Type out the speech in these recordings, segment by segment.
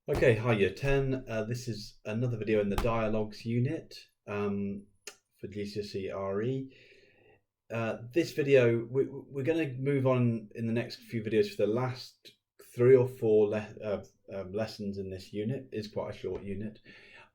Okay, hi Year 10. This is another video in the Dialogues unit for GCSE RE. This video, we're going to move on in the next few videos for the last 3 or 4 lessons in this unit. It's quite a short unit.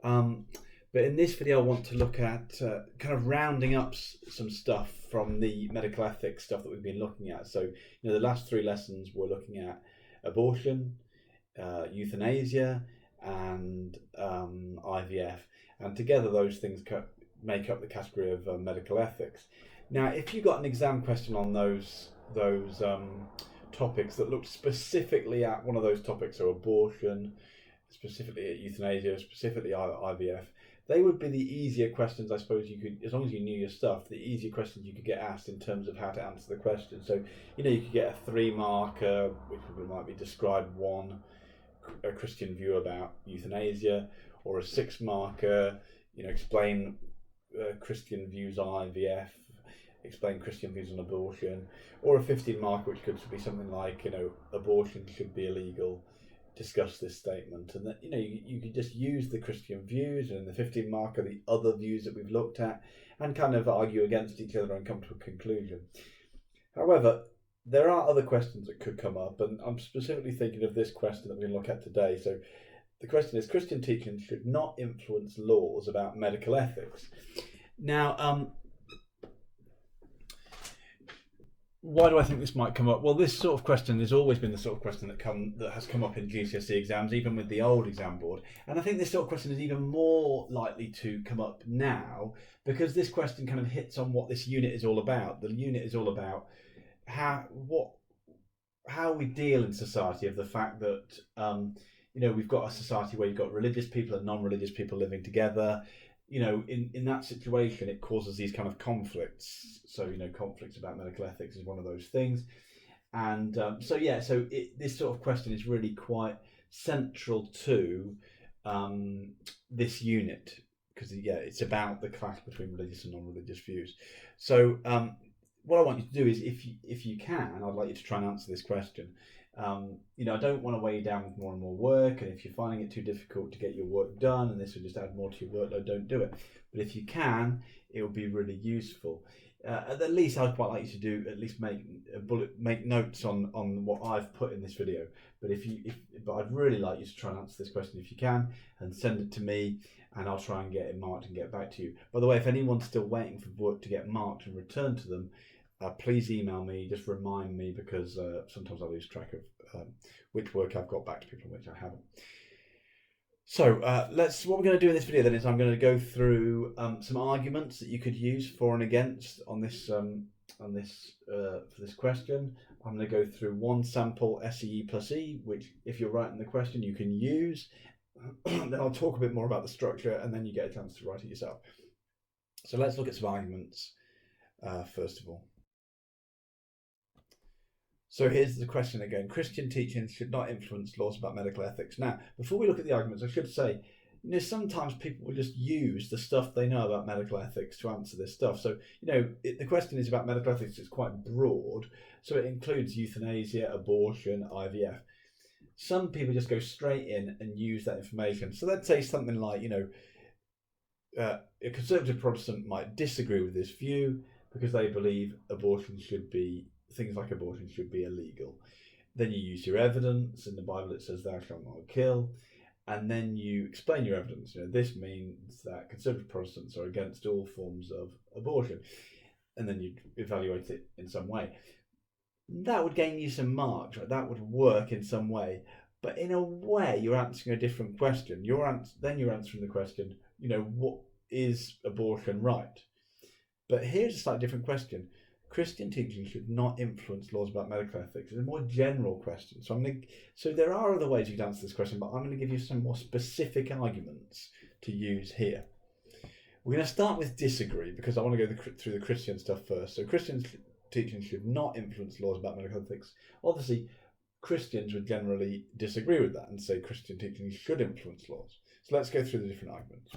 But in this video, I want to look at kind of rounding up some stuff from the medical ethics stuff that we've been looking at. So, the last 3 lessons we're looking at abortion, euthanasia, and IVF, and together those things make up the category of medical ethics. Now, if you got an exam question on those topics that looked specifically at one of those topics, so abortion, specifically at euthanasia, specifically IVF, they would be the easier questions, I suppose. You could, as long as you knew your stuff, the easier questions you could get asked in terms of how to answer the question. So, you could get a 3-marker, which might be describe a Christian view about euthanasia, or a 6-marker, explain Christian views on IVF, explain Christian views on abortion, or a 15-marker, which could be something like, abortion should be illegal, discuss this statement. And that, you could just use the Christian views and the 15-marker, the other views that we've looked at, and kind of argue against each other and come to a conclusion. However, there are other questions that could come up, and I'm specifically thinking of this question that we're going to look at today. So the question is, Christian teaching should not influence laws about medical ethics. Now, why do I think this might come up? Well, this sort of question has always been the sort of question that has come up in GCSE exams, even with the old exam board. And I think this sort of question is even more likely to come up now, because this question kind of hits on what this unit is all about. The unit is all about how we deal in society, of the fact that we've got a society where you've got religious people and non-religious people living together. In that situation, it causes these kind of conflicts. So conflicts about medical ethics is one of those things. And this sort of question is really quite central to this unit, because it's about the clash between religious and non-religious views. So what I want you to do is, if you can, I'd like you to try and answer this question. I don't want to weigh you down with more and more work, and if you're finding it too difficult to get your work done, and this will just add more to your workload, don't do it. But if you can, it will be really useful. At least I'd quite like you to do at least make notes on what I've put in this video. But I'd really like you to try and answer this question if you can, and send it to me, and I'll try and get it marked and get back to you. By the way, if anyone's still waiting for work to get marked and returned to them, please email me, just remind me, because sometimes I lose track of which work I've got back to people and which I haven't. So what we're going to do in this video then is I'm going to go through some arguments that you could use for and against on this for this question. I'm going to go through one sample SEE plus E, which if you're writing the question you can use. Then I'll talk a bit more about the structure, and then you get a chance to write it yourself. So let's look at some arguments first of all. So here's the question again. Christian teaching should not influence laws about medical ethics. Now, before we look at the arguments, I should say, sometimes people will just use the stuff they know about medical ethics to answer this stuff. So, the question is about medical ethics. It's quite broad. So it includes euthanasia, abortion, IVF. Some people just go straight in and use that information. So let's say something like, a conservative Protestant might disagree with this view because they believe things like abortion should be illegal. Then you use your evidence. In the Bible it says thou shalt not kill, and then you explain your evidence. This means that conservative Protestants are against all forms of abortion, and then you evaluate it in some way. That would gain you some marks, right? That would work in some way, but in a way you're answering a different question. Then you're answering the question, what is abortion right? But here's a slightly different question. Christian teaching should not influence laws about medical ethics. It's a more general question. So there are other ways you can answer this question, but I'm going to give you some more specific arguments to use here. We're going to start with disagree, because I want to go through the Christian stuff first. So Christian teaching should not influence laws about medical ethics. Obviously, Christians would generally disagree with that and say Christian teaching should influence laws. So let's go through the different arguments.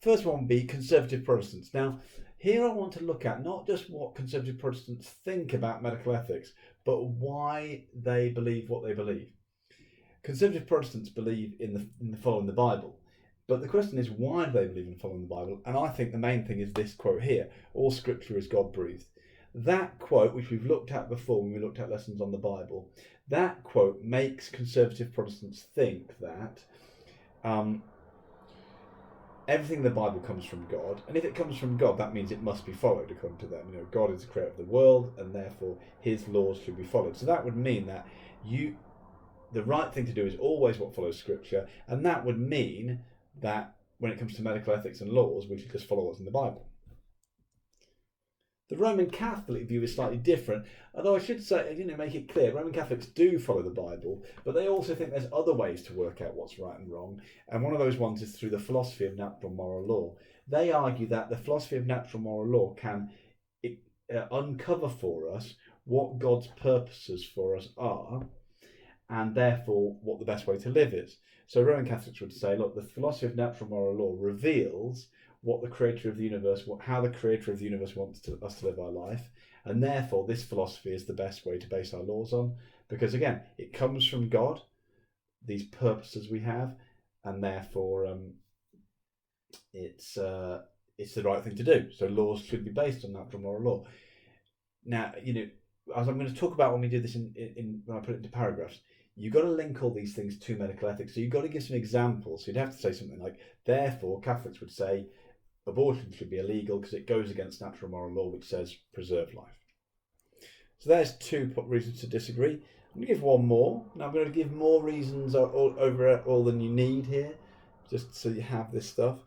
First one would be conservative Protestants. Now, here I want to look at not just what conservative Protestants think about medical ethics, but why they believe what they believe. Conservative Protestants believe in the following the Bible. But the question is, why do they believe in following the Bible? And I think the main thing is this quote here: all scripture is God-breathed. That quote, which we've looked at before when we looked at lessons on the Bible, that quote makes conservative Protestants think that everything in the Bible comes from God, and if it comes from God, that means it must be followed according to them. God is the creator of the world, and therefore his laws should be followed. So that would mean that the right thing to do is always what follows Scripture, and that would mean that when it comes to medical ethics and laws, we should just follow what's in the Bible. The Roman Catholic view is slightly different, although I should say, make it clear, Roman Catholics do follow the Bible, but they also think there's other ways to work out what's right and wrong, and one of those ones is through the philosophy of natural moral law. They argue that the philosophy of natural moral law can uncover for us what God's purposes for us are, and therefore what the best way to live is. So Roman Catholics would say, look, the philosophy of natural moral law reveals what the creator of the universe, how the creator of the universe wants us to live our life, and therefore this philosophy is the best way to base our laws on, because again, it comes from God, these purposes we have, and therefore it's the right thing to do. So laws should be based on natural moral law. Now, as I'm going to talk about when we do this in when I put it into paragraphs, you've got to link all these things to medical ethics. So you've got to give some examples. So you'd have to say something like, therefore, Catholics would say abortion should be illegal because it goes against natural moral law, which says preserve life. So there's two reasons to disagree. I'm going to give one more. Now I'm going to give more reasons over all than you need here, just so you have this stuff.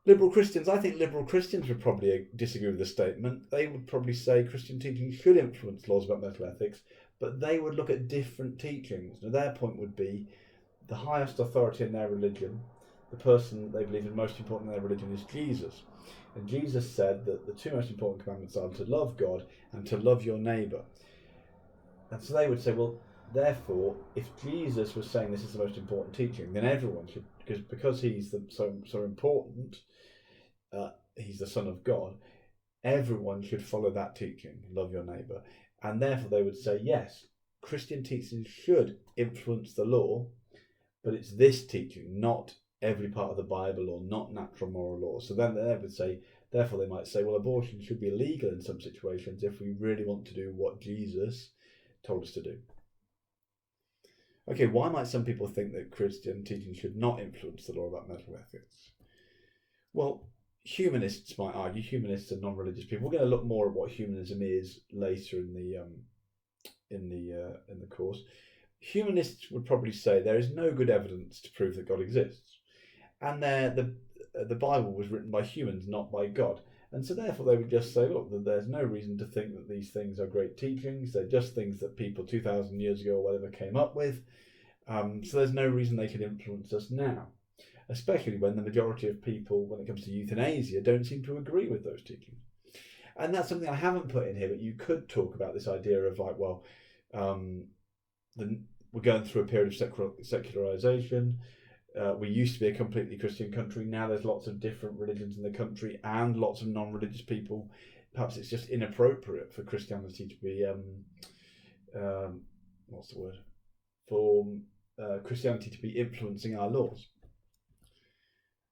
Liberal Christians, I think liberal Christians would probably disagree with the statement. They would probably say Christian teaching should influence laws about medical ethics, but they would look at different teachings. Now their point would be the highest authority in their religion, the person they believe is most important in their religion, is Jesus. And Jesus said that the two most important commandments are to love God and to love your neighbour. And so they would say, well, therefore, if Jesus was saying this is the most important teaching, then everyone should, because he's so important, he's the Son of God, everyone should follow that teaching, love your neighbour. And therefore they would say, yes, Christian teaching should influence the law, but it's this teaching, not every part of the Bible or not natural moral law. So then they would say, therefore they might say, well, abortion should be illegal in some situations if we really want to do what Jesus told us to do. Okay, why might some people think that Christian teaching should not influence the law about medical ethics? Well, humanists might argue, humanists are non-religious people. We're going to look more at what humanism is later in the course. Humanists would probably say there is no good evidence to prove that God exists, and the Bible was written by humans, not by God. And so therefore they would just say, look, there's no reason to think that these things are great teachings. They're just things that people 2,000 years ago or whatever came up with. So there's no reason they should influence us now, especially when the majority of people, when it comes to euthanasia, don't seem to agree with those teachings. And that's something I haven't put in here, but you could talk about this idea of like, well, we're going through a period of secularization. We used to be a completely Christian country. Now there's lots of different religions in the country and lots of non-religious people. Perhaps it's just inappropriate for Christianity to be, Christianity to be influencing our laws.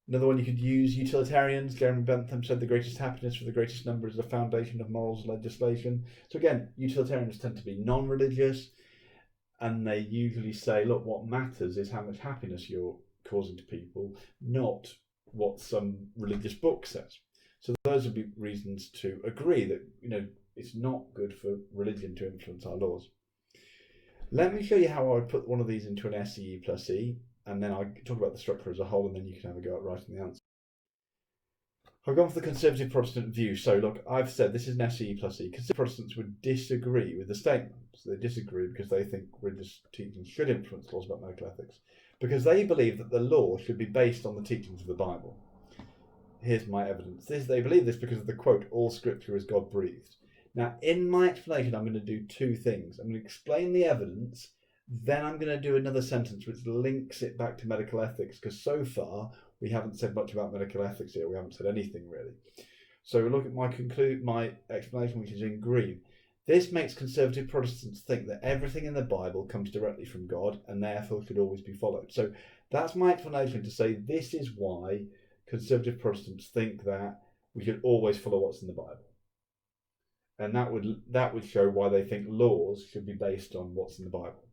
Another one you could use, utilitarians. Jeremy Bentham said the greatest happiness for the greatest number is the foundation of morals legislation. So again, utilitarians tend to be non-religious, and they usually say, look, what matters is how much happiness you're causing to people, not what some religious book says. So those would be reasons to agree that it's not good for religion to influence our laws. Let me show you how I would put one of these into an SEE plus E, and then I'll talk about the structure as a whole, and then you can have a go at writing the answer. I've gone for the conservative Protestant view. So look, I've said this is an SEE plus E. Conservative Protestants would disagree with the statement. So they disagree because they think religious teachings should influence laws about medical ethics, because they believe that the law should be based on the teachings of the Bible. Here's my evidence. They believe this because of the quote, all scripture is God-breathed. Now, in my explanation, I'm going to do two things. I'm going to explain the evidence, then I'm going to do another sentence which links it back to medical ethics, because so far we haven't said much about medical ethics here. We haven't said anything really. So look at my explanation, which is in green. This makes conservative Protestants think that everything in the Bible comes directly from God and therefore should always be followed. So that's my explanation to say this is why conservative Protestants think that we should always follow what's in the Bible. And that would show why they think laws should be based on what's in the Bible.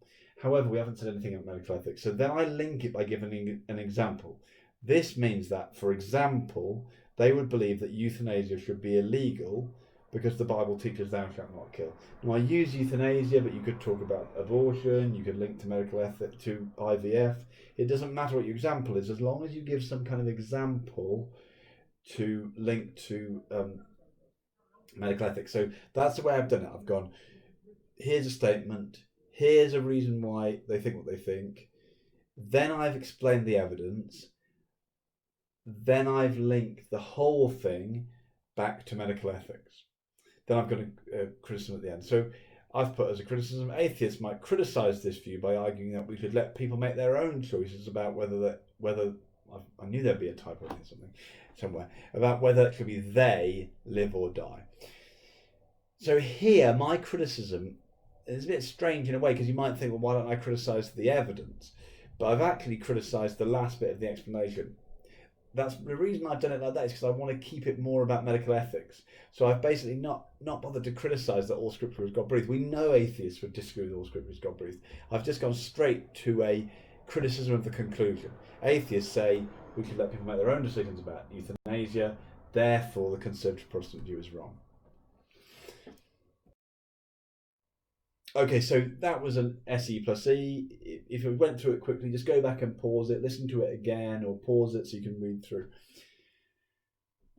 However, we haven't said anything about medical ethics. So then I link it by giving an example. This means that, for example, they would believe that euthanasia should be illegal because the Bible teaches thou shalt not kill. Now I use euthanasia, but you could talk about abortion, you could link to medical ethics, to IVF. It doesn't matter what your example is, as long as you give some kind of example to link to medical ethics. So that's the way I've done it. I've gone, here's a statement, here's a reason why they think what they think, then I've explained the evidence, then I've linked the whole thing back to medical ethics. Then I've got a criticism at the end. So I've put as a criticism, atheists might criticise this view by arguing that we should let people make their own choices about whether I knew there'd be a typo in somewhere, about whether it should be they live or die. So here, my criticism is a bit strange in a way, because you might think, well, why don't I criticise the evidence? But I've actually criticised the last bit of the explanation. That's the reason I've done it like that, is because I want to keep it more about medical ethics. So I've basically not bothered to criticise that all scripture is God-breathed. We know atheists would disagree with all scripture is God-breathed. I've just gone straight to a criticism of the conclusion. Atheists say we should let people make their own decisions about euthanasia, therefore the conservative Protestant view is wrong. Okay, so that was an SE plus E. If we went through it quickly, just go back and pause it, listen to it again, or pause it so you can read through.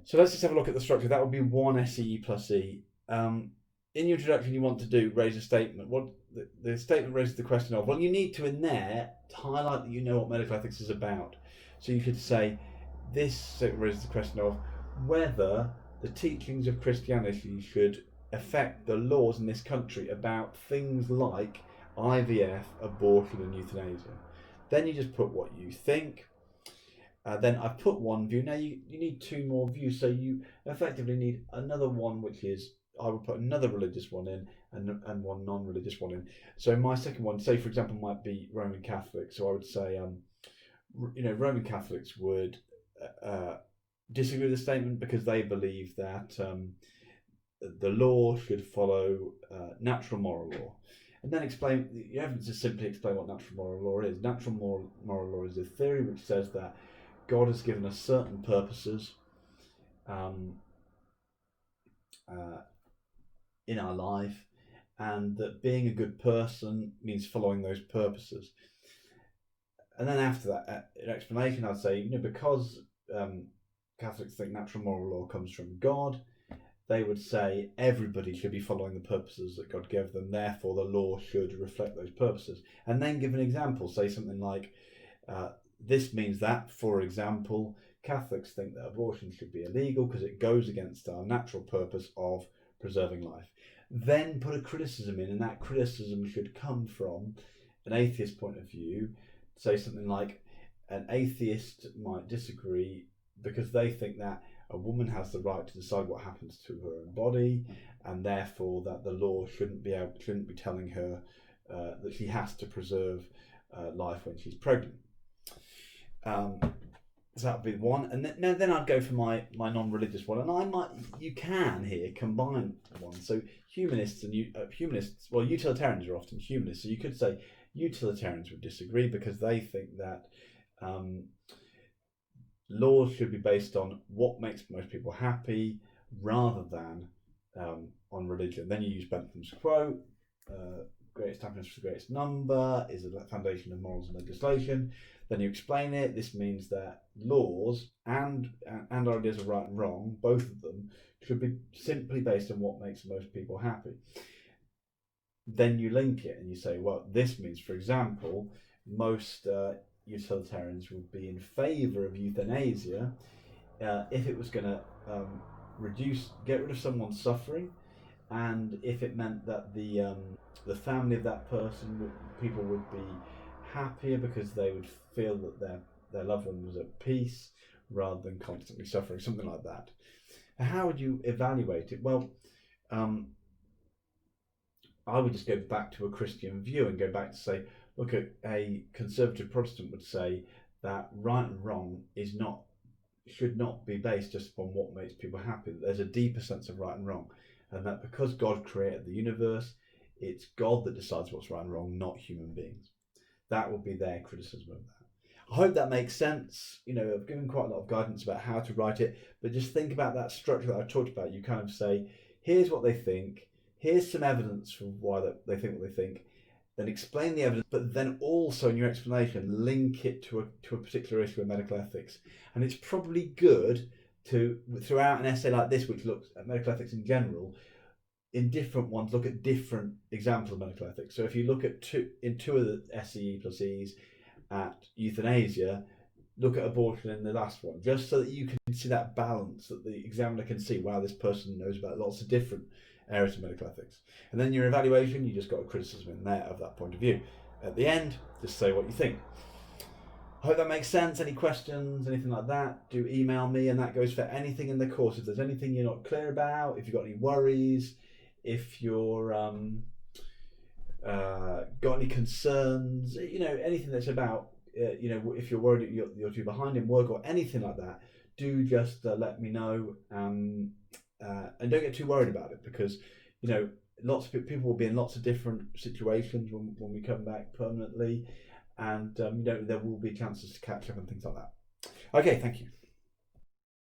So let's just have a look at the structure. That would be one SE plus E. In your introduction, you want to raise a statement. What the statement raises the question of, well, you need to, in there, highlight that you know what medical ethics is about. So you could say, this statement raises the question of whether the teachings of Christianity should affect the laws in this country about things like IVF, abortion and euthanasia. Then you just put what you think. Then I've put one view. Now you need two more views, so you effectively need another one, which is, I would put another religious one in and one non-religious one in. So my second one, say for example, might be Roman Catholic. So I would say, Roman Catholics would disagree with the statement because they believe that the law should follow natural moral law. And then explain, the evidence is simply explain what natural moral law is. Natural moral law is a theory which says that God has given us certain purposes in our life, and that being a good person means following those purposes. And then after that, an explanation, I'd say, because Catholics think natural moral law comes from God, they would say everybody should be following the purposes that God gave them, therefore the law should reflect those purposes. And then give an example, say something like, this means that, for example, Catholics think that abortion should be illegal because it goes against our natural purpose of preserving life. Then put a criticism in, and that criticism should come from an atheist point of view. Say something like, an atheist might disagree because they think that a woman has the right to decide what happens to her own body, and therefore that the law shouldn't be telling her that she has to preserve life when she's pregnant. So that would be one, and then I'd go for my non-religious one, and you can here combine one. So humanists and utilitarians are often humanists. So you could say utilitarians would disagree because they think that laws should be based on what makes most people happy rather than on religion. Then you use Bentham's quote, greatest happiness for the greatest number is the foundation of morals and legislation. Then you explain it. This means that laws and our ideas of right and wrong, both of them, should be simply based on what makes most people happy. Then you link it and you say, well, this means, for example, most utilitarians would be in favour of euthanasia if it was going to get rid of someone's suffering, and if it meant that the family of that person, people would be happier because they would feel that their loved one was at peace rather than constantly suffering, something like that. How would you evaluate it? Well, I would just go back to a Christian view and go back to say, look, a conservative Protestant would say that right and wrong should not be based just upon what makes people happy. There's a deeper sense of right and wrong, and that because God created the universe, it's God that decides what's right and wrong, not human beings. That would be their criticism of that. I hope that makes sense. I've given quite a lot of guidance about how to write it, but just think about that structure that I talked about. You kind of say, here's what they think, here's some evidence for why they think what they think, then explain the evidence, but then also in your explanation, link it to a particular issue of medical ethics. And it's probably good to, throughout an essay like this, which looks at medical ethics in general, in different ones, look at different examples of medical ethics. So if you look at two of the SCE plus E's at euthanasia, look at abortion in the last one, just so that you can see that balance, that the examiner can see, wow, this person knows about lots of different areas of medical ethics. And then your evaluation, you just got a criticism in there of that point of view. At the end, just say what you think. I hope that makes sense. Any questions, anything like that, do email me, and that goes for anything in the course. If there's anything you're not clear about, if you've got any worries, if you're got any concerns, anything that's about, if you're worried you're too behind in work or anything like that, do just let me know, and don't get too worried about it, because lots of people will be in lots of different situations when we come back permanently, and there will be chances to catch up and things like that. Okay, thank you.